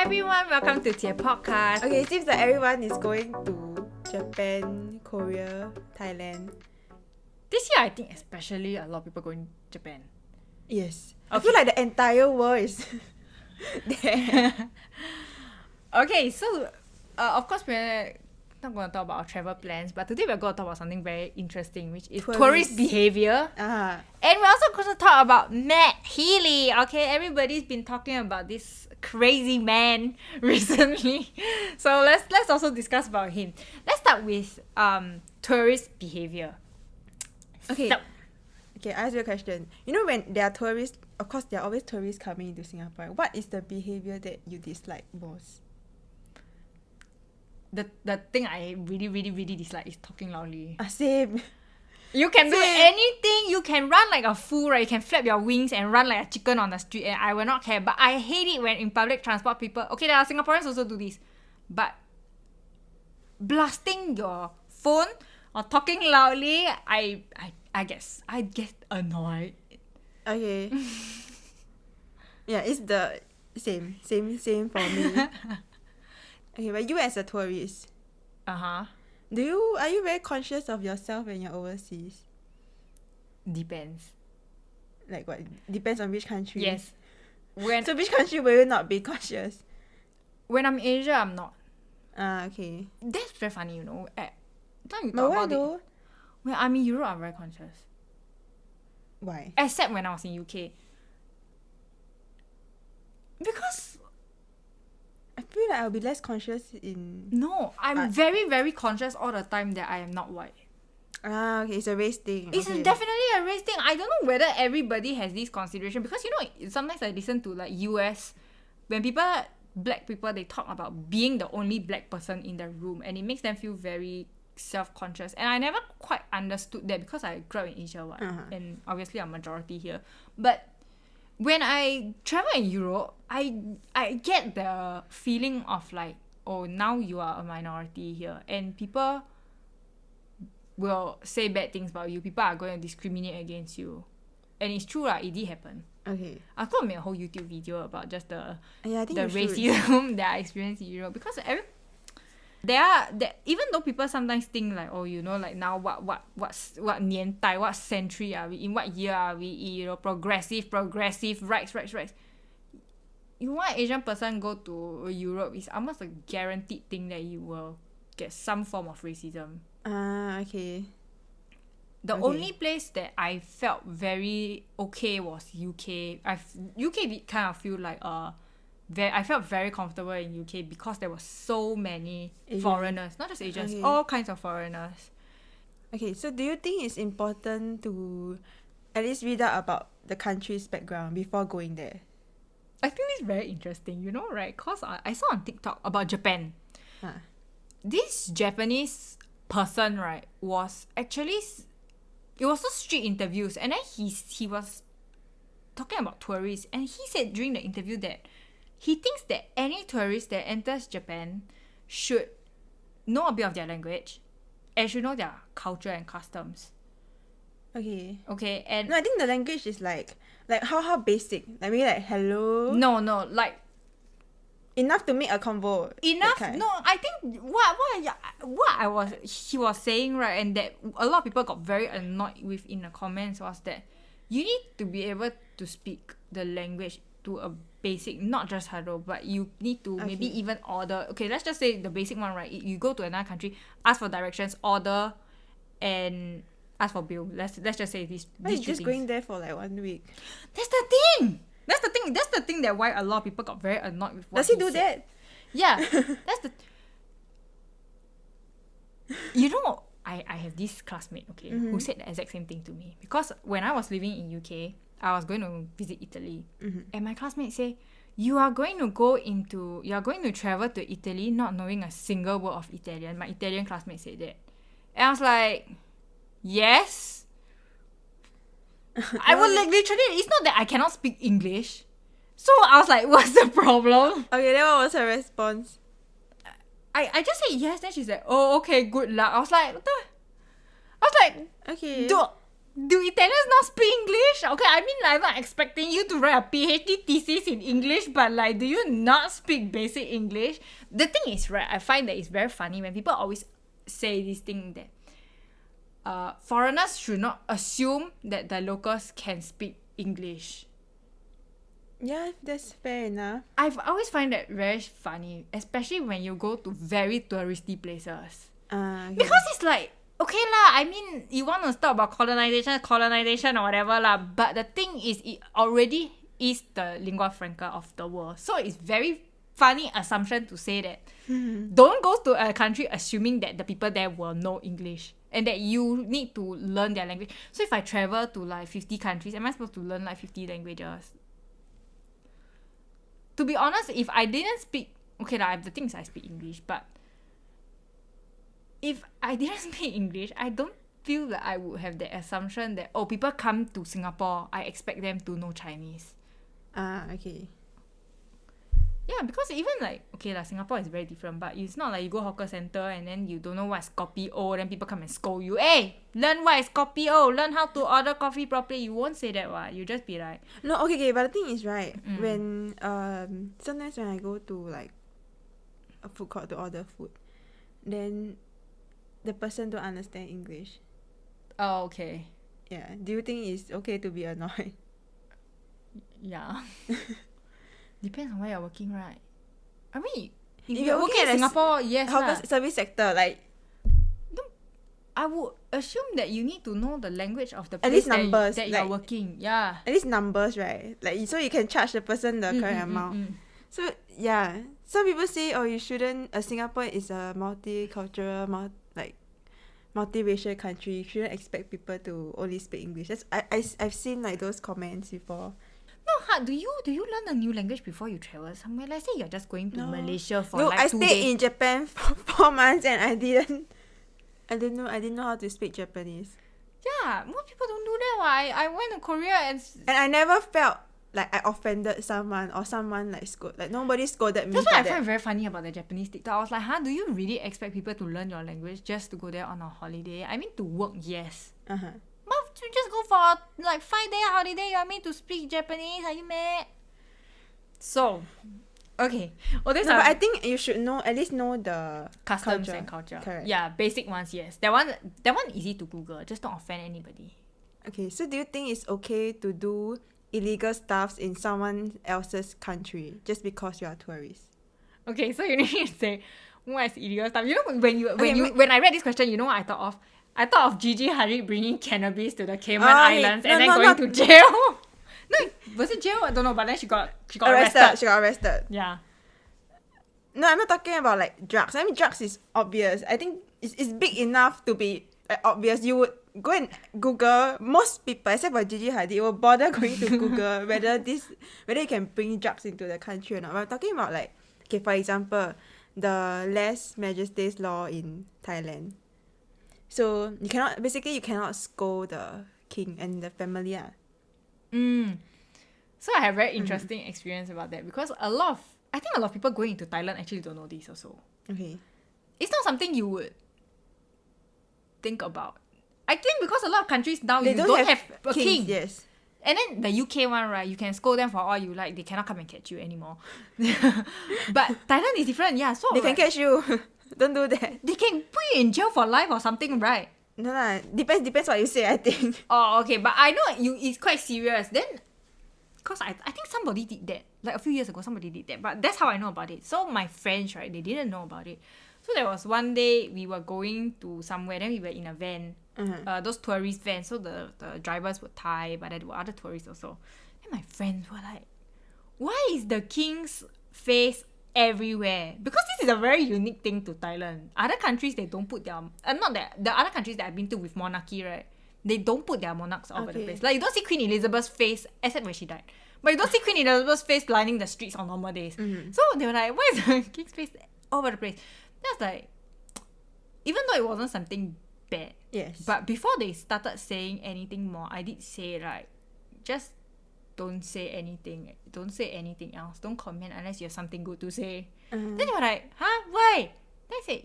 everyone, welcome to Tia Podcast. Okay, it seems like everyone is going to Japan, Korea, Thailand. This year I think especially a lot of people going Japan. Yes. Okay. I feel like the entire world is there. Okay, so of course we're not going to talk about our travel plans, but today we're going to talk about something very interesting, which is tourist behaviour. Ah. And we're also going to talk about Matt Healy. Okay, everybody's been talking about this crazy man recently. So let's also discuss about him. Let's start with tourist behaviour. Okay. So, Okay, I ask you a question. You know when there are tourists, of course there are always tourists coming into Singapore. What is the behaviour that you dislike most? the thing I really dislike is talking loudly. Same. You can do Same. anything. You can run like a fool, right? You can flap your wings and run like a chicken on the street, and I will not care. But I hate it when in public transport people... Okay, there are Singaporeans also do this. But blasting your phone or talking loudly, I get annoyed. Okay. Yeah, it's the same for me. Okay, but you as a tourist, Uh-huh. are you very conscious of yourself when you're overseas? Depends. Like what? Depends on which country. Yes. When So which country will you not be conscious? I'm in Asia, I'm not. Okay. That's very funny, you know. Now you But talk why about it. though? When I'm in Europe, I'm very conscious. Why? Except when I was in UK. Because I feel like I'll be less conscious in... no, I'm very, very conscious all the time that I am not white. Okay, it's a race thing. It's okay. definitely a race thing. I don't know whether everybody has this consideration because, you know, sometimes I listen to like US, when black people, they talk about being the only black person in the room and it makes them feel very self-conscious. And I never quite understood that because I grew up in Asia, and obviously I'm majority here. But when I travel in Europe, I get the feeling of like, oh, now you are a minority here, and people will say bad things about you. People are going to discriminate against you, and it's true, it did happen. Okay. I could make a whole YouTube video about just the I think racism that I experienced in Europe because even though people sometimes think like, oh, you know, like now what 年代, what century are we in, what year are we in, you know, progressive rights. You want Asian person go to Europe, it's almost a guaranteed thing that you will get some form of racism. Okay. The only place that I felt very okay was UK. UK did kind of feel like I felt very comfortable in UK because there were so many foreigners, not just Asians, all kinds of foreigners. Okay, so do you think it's important to at least read out about the country's background before going there? I think it's very interesting, you know, right? Because I saw on TikTok about Japan. This Japanese person, right, was actually... It was just street interviews, and then he was talking about tourists, and he said during the interview that he thinks that any tourist that enters Japan should know a bit of their language and should know their culture and customs. Okay, and... No, I think the language is like how basic? Like maybe like hello? No, like... Enough to make a convo. Enough? No, I think he was saying, right, and that a lot of people got very annoyed with in the comments was that you need to be able to speak the language to a basic, not just hello, but you need to maybe even order. Okay, let's just say the basic one, right? You go to another country, ask for directions, order, and ask for bill. Let's just say these But three just things. going there for like 1 week. That's the thing. That's the thing that why a lot of people got very annoyed with what Does he do said. that? Yeah, that's the... You know, I have this classmate, who said the exact same thing to me. Because when I was living in UK, I was going to visit Italy. And my classmate said, you are going to travel to Italy not knowing a single word of Italian. My Italian classmate said that. And I was like, yes. I was like, literally, it's not that I cannot speak English. So I was like, what's the problem? Okay, then what was her response? I just said yes. Then she's like, oh, okay, good luck. I was like, what the? I was like, Okay. do Italians not speak English? Okay, I mean, like, I'm not expecting you to write a PhD thesis in English, but like, do you not speak basic English? The thing is, right, I find that it's very funny when people always say this thing that foreigners should not assume that the locals can speak English. Yeah, that's fair enough. I've always find that very funny, especially when you go to very touristy places. Okay. Because it's like, okay lah, I mean, you want to talk about colonization or whatever lah, but the thing is, it already is the lingua franca of the world. So it's very funny assumption to say that don't go to a country assuming that the people there will know English and that you need to learn their language. So if I travel to like 50 countries, am I supposed to learn like 50 languages? To be honest, if I didn't speak, okay lah, the thing is I speak English, but if I didn't speak English, I don't feel that I would have the assumption that, oh, people come to Singapore, I expect them to know Chinese. Okay. Yeah, because even like, okay lah, Singapore is very different, but it's not like you go hawker center and then you don't know what's kopi O, then people come and scold you. Hey, learn what is kopi O, learn how to order coffee properly. You won't say that, what? You just be like... No, okay, but the thing is, right, when, sometimes when I go to like a food court to order food, then the person don't understand English. Oh, okay. Yeah. Do you think it's okay to be annoyed? Yeah. Depends on where you're working, right? I mean, if you're you're working in Singapore, yes lah. Service sector, like... I would assume that you need to know the language of the At place least numbers, that like, you're working. Yeah. At least numbers, right? Like, so you can charge the person the correct amount. So, yeah. Some people say, oh, you shouldn't... Singapore is a multicultural, multiracial country. You shouldn't expect people to only speak English. I've seen like those comments before. No, do you learn a new language before you travel somewhere? Let's say you're just going to Malaysia for Look, like 2 days. I stayed in Japan for 4 months and I didn't know how to speak Japanese. Yeah, most people don't do that. I went to Korea and I never felt like I offended someone or someone like nobody scolded me. That's what I that. find very funny about the Japanese TikTok. I was like, do you really expect people to learn your language just to go there on a holiday? I mean, to work, yes. But to just go for a 5-day holiday, you want me to speak Japanese? Are you mad? So, okay. Oh, but I think you should at least know the customs and culture. Correct. Yeah, basic ones, yes. That one easy to Google. Just don't offend anybody. Okay, so do you think it's okay to do illegal stuffs in someone else's country just because you are a tourist? Okay, so you need to say what is illegal stuff. You know when I read this question, you know what I thought of? I thought of Gigi Hadid bringing cannabis to the Cayman Islands and then going to jail. No, was it jail? I don't know, but then she got arrested. She got arrested. Yeah. No, I'm not talking about like drugs. I mean, drugs is obvious. I think it's big enough to be obvious. You would go and Google. Most people, except for Gigi Hadid, will bother going to Google whether you can bring drugs into the country or not. But I'm talking about like, okay, for example, the lèse majestés law in Thailand. So you cannot scold the king and the family. So I have very interesting experience about that because I think a lot of people going into Thailand actually don't know this also. Okay. It's not something you would think about. I think because a lot of countries now you don't have a king. Yes. And then the UK one, right, you can scold them for all you like. They cannot come and catch you anymore. But Thailand is different. Yeah, so they can catch you. Don't do that. They can put you in jail for life or something, right? No lah. Depends what you say, I think. Oh, okay. But I know it's quite serious. Then, because I think somebody did that. Like a few years ago, somebody did that. But that's how I know about it. So my friends, right, they didn't know about it. So there was one day we were going to somewhere. Then we were in a van. Those tourist vans. So the drivers were Thai, but there were other tourists also. And my friends were like, why is the king's face everywhere? Because this is a very unique thing to Thailand. Other countries, they don't put their... not that... The other countries that I've been to with monarchy, right? They don't put their monarchs all over the place. Like, you don't see Queen Elizabeth's face, except when she died. But you don't see Queen Elizabeth's face lining the streets on normal days. So they were like, why is the king's face all over the place? That's like... Even though it wasn't something bad. Yes. But before they started saying anything more, I did say, like, just... don't say anything. Don't say anything else. Don't comment unless you have something good to say. Then they were like, huh? Why? Then I said,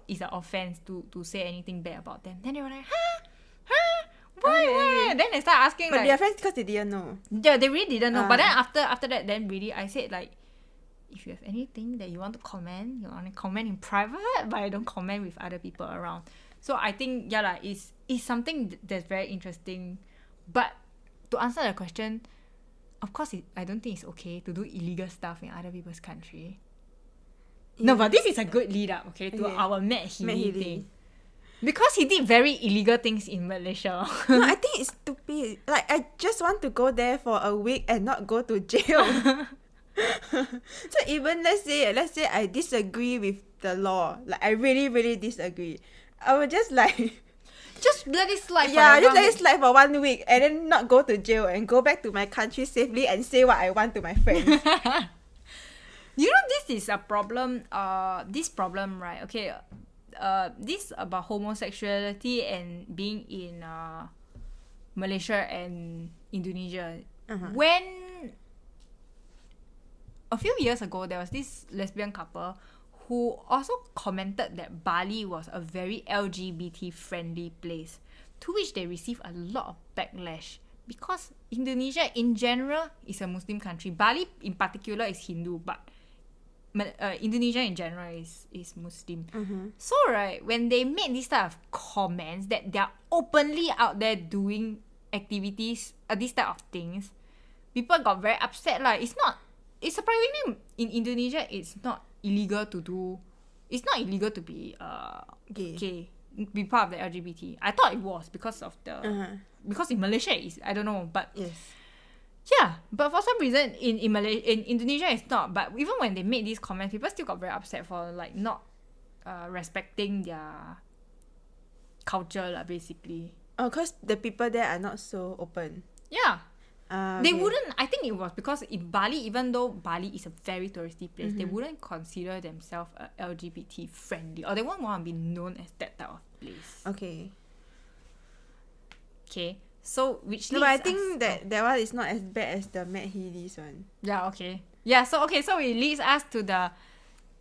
it's an offense to say anything bad about them. Then they were like, huh? Why? Then they start asking But like, they are friends because they didn't know. yeah, they really didn't know. But then after that, then really I said like, if you have anything that you want to comment, you want to comment in private, but I don't comment with other people around. So I think it's something that's very interesting. But to answer the question, of course, I don't think it's okay to do illegal stuff in other people's country. Yeah. No, but this is a good lead up, to our Matt Healy thing. Because he did very illegal things in Malaysia. No, I think it's stupid. Like, I just want to go there for a week and not go to jail. So even let's say I disagree with the law. Like, I really, really disagree. I would just like... Just let it slide just let it slide for 1 week and then not go to jail and go back to my country safely and say what I want to my friends. You know, this is a problem, this problem, right? Okay, this about homosexuality and being in Malaysia and Indonesia. When a few years ago, there was this lesbian couple who also commented that Bali was a very LGBT-friendly place, to which they received a lot of backlash. Because Indonesia in general is a Muslim country. Bali in particular is Hindu, but Indonesia in general is Muslim. So right, when they made this type of comments that they're openly out there doing activities, these type of things, people got very upset. Like, it's surprisingly in Indonesia, it's not illegal to be gay, be part of the LGBT. I thought it was because of the because in Malaysia it's, I don't know, but yes. Yeah, but for some reason in Indonesia it's not. But even when they made these comments, people still got very upset for like not respecting their culture lah, basically. Oh, because the people there are not so open. Yeah. They Okay. wouldn't, I think it was because in Bali, even though Bali is a very touristy place, they wouldn't consider themselves LGBT friendly, or they won't want to be known as that type of place. Okay. Okay, so which No, leads but I us- think that one is not as bad as the Matt Healy's one. Yeah, okay. Yeah, so it leads us to the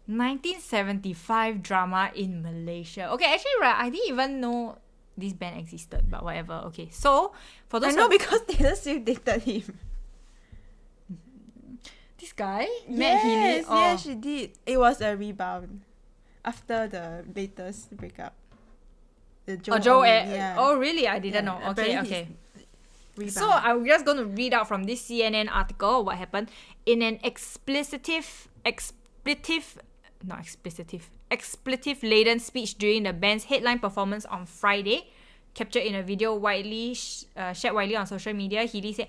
1975 drama in Malaysia. Okay, actually, right, I didn't even know this band existed, but whatever. Okay, so for I those know because Taylor Swift dated him. this guy, Matt Healy, Yes, she did. It was a rebound after the latest breakup. The Joe, yeah. oh really? I didn't know. Okay, apparently okay. Rebound. So I'm just going to read out from this CNN article what happened in an expletive-laden speech during the band's headline performance on Friday, captured in a video shared widely on social media. Healy said,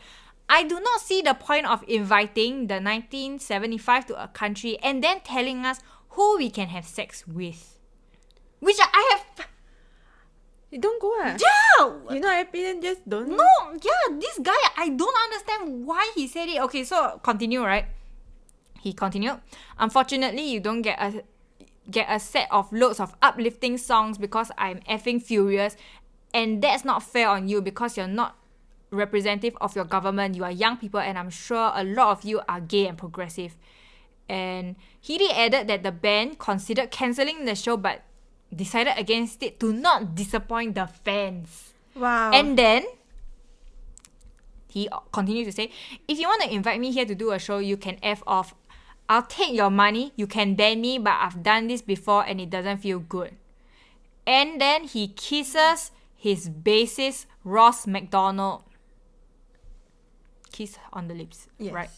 "I do not see the point of inviting the 1975 to a country and then telling us who we can have sex with," which I have. You don't go Yeah. You're not happy, then just don't. No, yeah, this guy, I don't understand why he said it. Okay, so continue, right? He continued, "Unfortunately, you don't get a set of loads of uplifting songs because I'm effing furious, and that's not fair on you because you're not representative of your government. You are young people, and I'm sure a lot of you are gay and progressive." And Healy added that the band considered cancelling the show but decided against it to not disappoint the fans. Wow. And then he continued to say, "If you want to invite me here to do a show, you can F off. I'll take your money. You can ban me, but I've done this before and it doesn't feel good." And then he kisses his bassist, Ross McDonald. Kiss on the lips, Yes. right?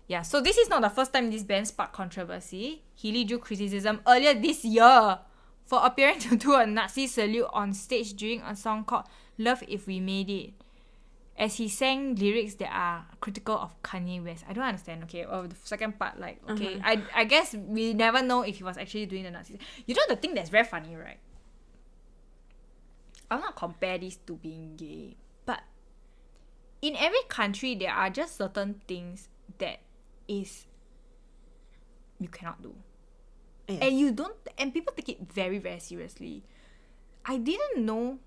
Yeah, so this is not the first time this band sparked controversy. Healy drew criticism earlier this year for appearing to do a Nazi salute on stage during a song called "Love If We Made It," as he sang lyrics that are critical of Kanye West. I don't understand, okay? Or the second part, like, okay, I guess we never know if he was actually doing the Nazi. You know the thing that's very funny, right? I'll not compare this to being gay, but in every country, there are just certain things that is you cannot do. Yes. And you don't, and people take it very, very seriously. I didn't know.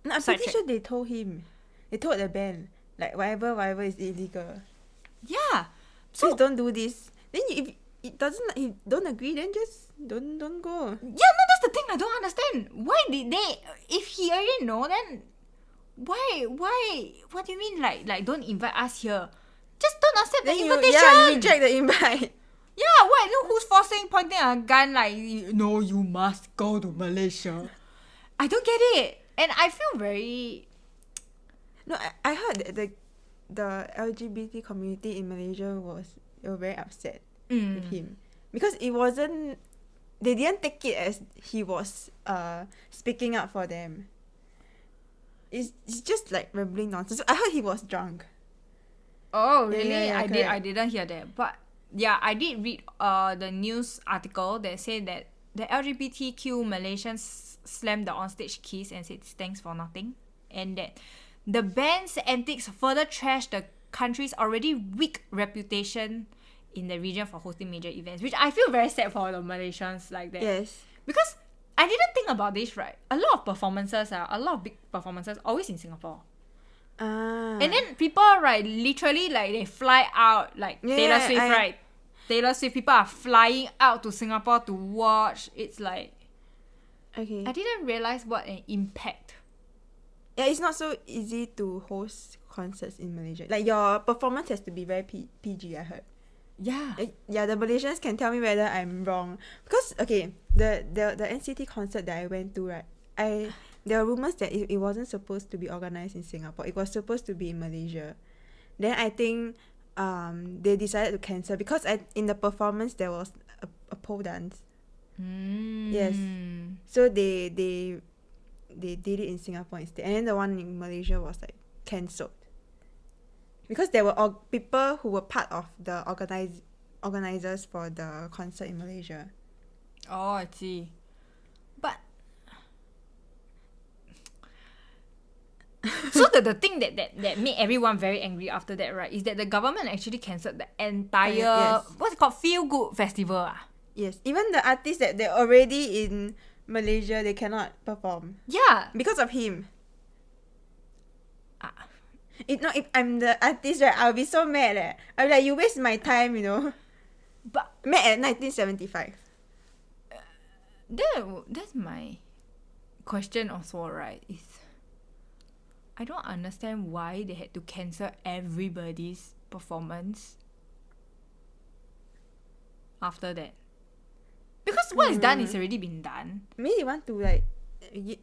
No, I'm pretty sure they told him. They told the band, like, whatever is illegal. Yeah. Please So don't do this. Then if it doesn't, he don't agree, then just don't go. yeah, no, that's the thing I don't understand. Why did they? If he already know, then Why? What do you mean like don't invite us here? Just don't accept the Then invitation. you reject the invite. Yeah, what? Look who's forcing, pointing a gun like, no, you must go to Malaysia. I don't get it. And I feel very... No, I heard that the LGBT community in Malaysia they were very upset with him. Because it wasn't... They didn't take it as he was speaking up for them. It's just like rambling nonsense. I heard he was drunk. Oh, really? Yeah, I didn't hear that. But yeah, I did read the news article that said that the LGBTQ Malaysians slammed the onstage kiss and said thanks for nothing. And that the band's antics further trashed the country's already weak reputation in the region for hosting major events, which I feel very sad for the Malaysians like that. Yes. Because I didn't think about this, right? A lot of performances, a lot of big performances, always in Singapore. And then people, right, literally, like, they fly out, like, Taylor Swift, right? Taylor Swift, people are flying out to Singapore to watch. It's like... Okay. I didn't realize what an impact. Yeah, it's not so easy to host concerts in Malaysia. Like, your performance has to be very PG, I heard. Yeah. Yeah, the Malaysians can tell me whether I'm wrong. Because, okay, the NCT concert that I went to, right, there were rumours that it wasn't supposed to be organised in Singapore. It was supposed to be in Malaysia. Then I think they decided to cancel because in the performance there was a pole dance. Yes. So they did it in Singapore instead. And then the one in Malaysia was like cancelled. Because there were people who were part of the organisers for the concert in Malaysia. Oh, I see. But so the thing that made everyone very angry after that, right, is that the government actually cancelled the entire what's it called, Feel Good Festival. Yes. Even the artists that they're already in Malaysia, they cannot perform. Yeah. Because of him. If I'm the artist, right, I'll be so mad. I'll be like, you waste my time, you know. But mad at 1975. That's my question also, right? Is I don't understand why they had to cancel everybody's performance after that. Because what is done is already been done. Maybe they want to like they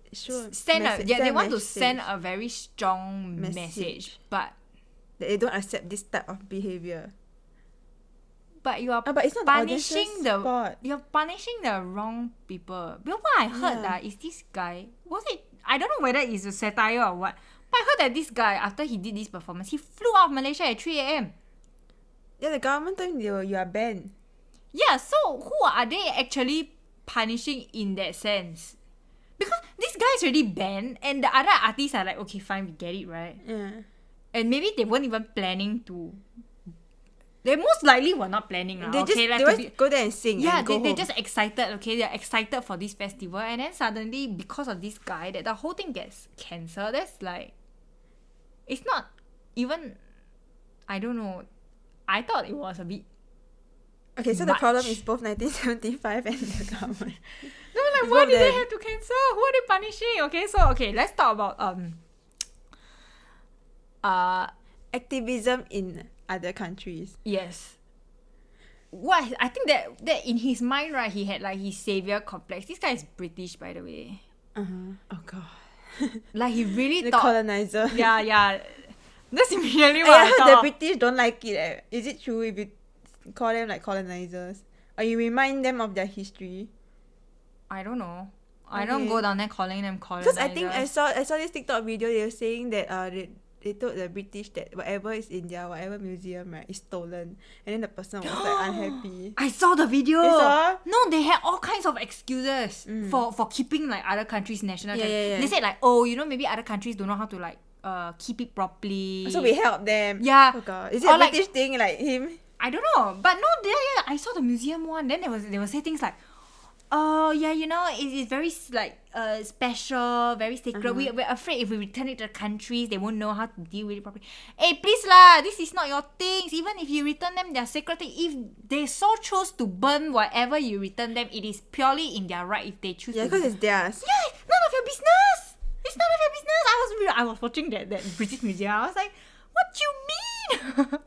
want to send a very strong message, but that they don't accept this type of behaviour. But you are but it's not punishing the you're punishing the wrong people. Because what I heard is this guy, was it, I don't know whether it's a satire or what, but I heard that this guy, after he did this performance, he flew out of Malaysia at 3 a.m. Yeah, the government told him you are banned. Yeah, so who are they actually punishing in that sense? Because this guy is already banned and the other artists are like, okay, fine, we get it, right? Yeah. And maybe they weren't even planning to... They most likely were not planning. They just go there and sing. Yeah, they're just excited, okay? They're excited for this festival. And then suddenly, because of this guy, that the whole thing gets cancelled. That's like... It's not even... I don't know. I thought it was a bit... Okay, so the problem is both 1975 and the government. No, like, why did they have to cancel? Who are they punishing? Okay, let's talk about activism in other countries. Yes. What I think that in his mind, right, he had like his savior complex. This guy is British, by the way. Oh god. Like, he really the thought... colonizer. Yeah. That's immediately what I I heard thought. the British don't like it. Is it true if you call them like colonizers? Or you remind them of their history? I don't know. I don't go down there calling them colonizers. Because I think I saw this TikTok video. They were saying that they told the British that whatever is in their whatever museum, right, is stolen, and then the person was like unhappy. I saw the video. You saw? No, they had all kinds of excuses for keeping like other countries' national. Yeah. They said like, oh, maybe other countries don't know how to like keep it properly. So we help them. Yeah. Oh god, is it a British thing like him? I don't know, but no, I saw the museum one. Then they were saying things like, oh yeah, it is very like special, very sacred. We're afraid if we return it to the countries, they won't know how to deal with it properly. Hey, please lah, this is not your things. Even if you return them, they're sacred thing. If they so choose to burn whatever you return them, it is purely in their right if they choose. Yeah, because it's theirs. Yeah, none of your business. It's none of your business. I was watching that British Museum. I was like, what you mean?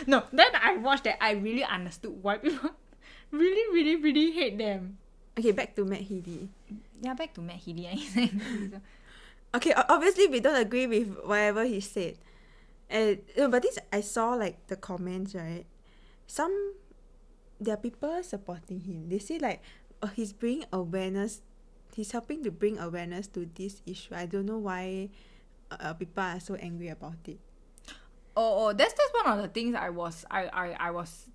No. Then I watched that. I really understood why people really, really, really hate them. Okay, back to Matt Healy. Yeah, back to Matt Healy. Okay, obviously we don't agree with whatever he said. And but this, I saw like the comments, right? There are people supporting him. They say like, he's bringing awareness. He's helping to bring awareness to this issue. I don't know why people are so angry about it. Oh, that's one of the things I was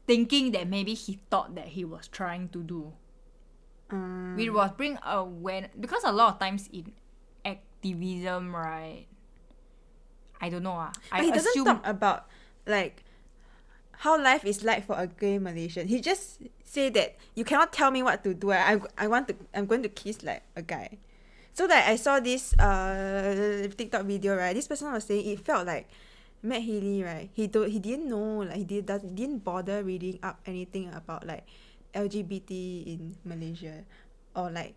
thinking that maybe he thought that he was trying to do. It was bring awareness, because a lot of times in activism, right? I don't know. But he doesn't talk about like how life is like for a gay Malaysian. He just say that you cannot tell me what to do. I'm going to kiss like a guy. So like I saw this TikTok video, right? This person was saying it felt like Matt Healy, right? He didn't know, like he didn't bother reading up anything about like LGBT in Malaysia, or like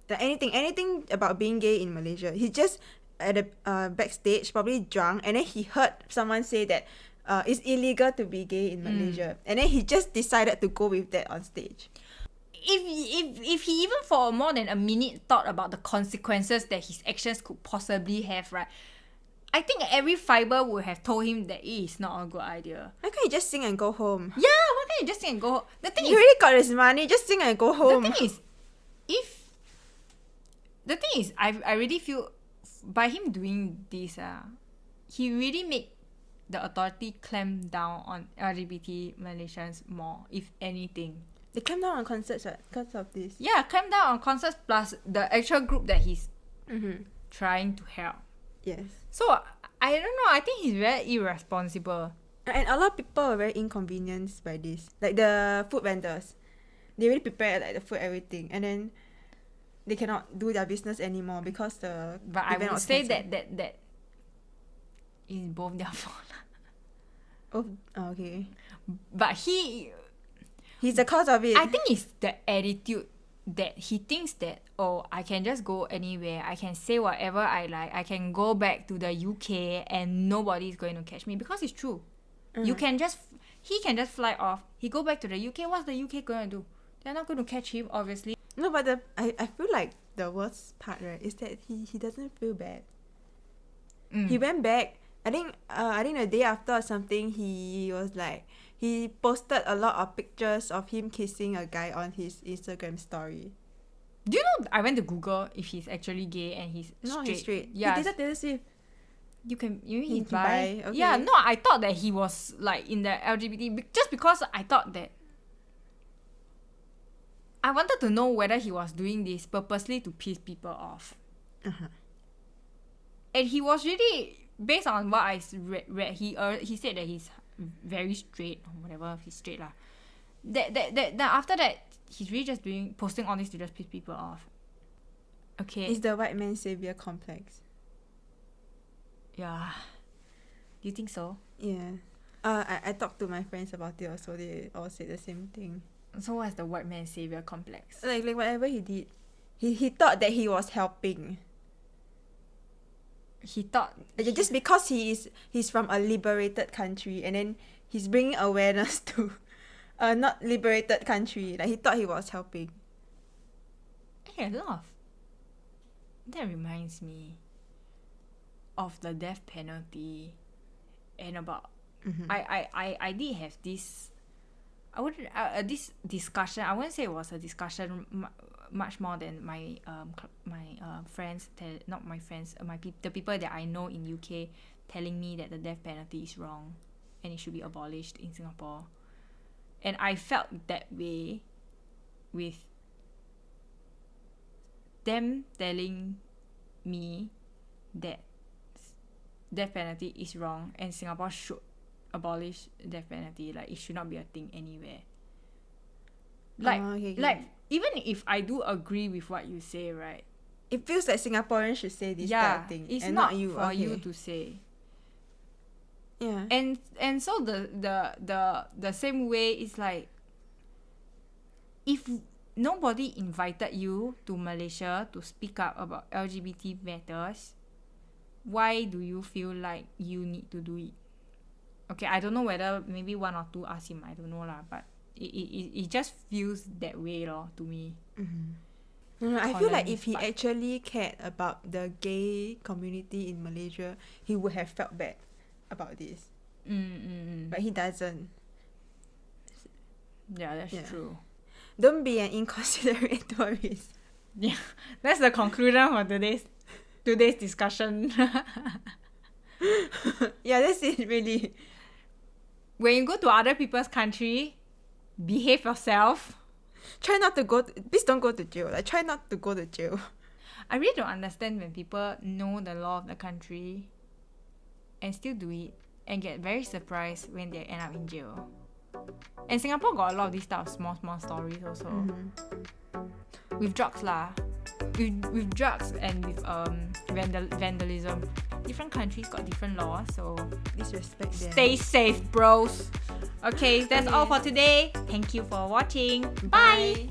anything about being gay in Malaysia. He just at the backstage, probably drunk, and then he heard someone say that it's illegal to be gay in Malaysia, and then he just decided to go with that on stage. If he even for more than a minute thought about the consequences that his actions could possibly have, right, I think every fiber would have told him that it is not a good idea. Why can't you just sing and go home? Yeah, why can't you just sing and go home? The thing You already got his money, just sing and go home. I really feel by him doing this, he really made the authority clamp down on LGBT Malaysians more, if anything. They clamp down on concerts because of this. Yeah, clamp down on concerts plus the actual group that he's trying to help. Yes. So, I don't know, I think he's very irresponsible. And a lot of people are very inconvenienced by this. Like the food vendors. They really prepare like the food, everything. And then they cannot do their business anymore because the But I would say that is both their fault. Oh, okay. But he's the cause of it. I think it's the attitude that he thinks that, oh, I can just go anywhere, I can say whatever I like, I can go back to the UK and nobody's going to catch me, because it's true. He can just fly off, he go back to the UK, what's the UK going to do? They're not going to catch him, obviously. No, but I feel like the worst part, right, is that he doesn't feel bad. He went back. I think the day after or something, he was like, he posted a lot of pictures of him kissing a guy on his Instagram story. Do you know, I went to Google if he's actually gay and he's straight. No, he's straight. Yeah. He dated Taylor Swift. You mean he's bi? bi? Okay. Yeah, no, I thought that he was like in the LGBT, just because I thought that I wanted to know whether he was doing this purposely to piss people off. And he was really, based on what I read, he said that he's very straight, or whatever, he's straight lah. That after that, he's really just posting all this to just piss people off. Okay. It's the white man savior complex. Yeah. Do you think so? Yeah. I talked to my friends about it also. They all said the same thing. So what's the white man savior complex? Like whatever he did, he thought that he was helping. He thought just because he's from a liberated country, and then he's bringing awareness to a not liberated country. Like he thought he was helping. Hey, that reminds me of the death penalty, and about I did have this. This discussion. I wouldn't say it was a discussion much more than my friends, not my friends, the people that I know in UK telling me that the death penalty is wrong and it should be abolished in Singapore. And I felt that way with them telling me that death penalty is wrong and Singapore should abolish death penalty. Like, it should not be a thing anywhere. Like, like even if I do agree with what you say, right? It feels like Singaporeans should say this kind of thing. It's and not you. for you to say. Yeah. And so the same way is like, if nobody invited you to Malaysia to speak up about LGBT matters. Why do you feel like you need to do it? Okay, I don't know whether maybe one or two asked him, I don't know lah, but it just feels that way lor to me. No, I feel like if he actually cared about the gay community in Malaysia, he would have felt bad about this. But he doesn't. Yeah, that's true. Don't be an inconsiderate tourist. Yeah, that's the conclusion for today's discussion. Yeah, that's it really. When you go to other people's country, behave yourself. Try not to please don't go to jail. Like, try not to go to jail. I really don't understand when people know the law of the country and still do it and get very surprised when they end up in jail. And Singapore got a lot of these type of small stories also. With drugs lah. With drugs and with vandalism. Different countries got different laws, so Disrespect them. stay safe, bros. Okay, that's all for today. Thank you for watching. Bye.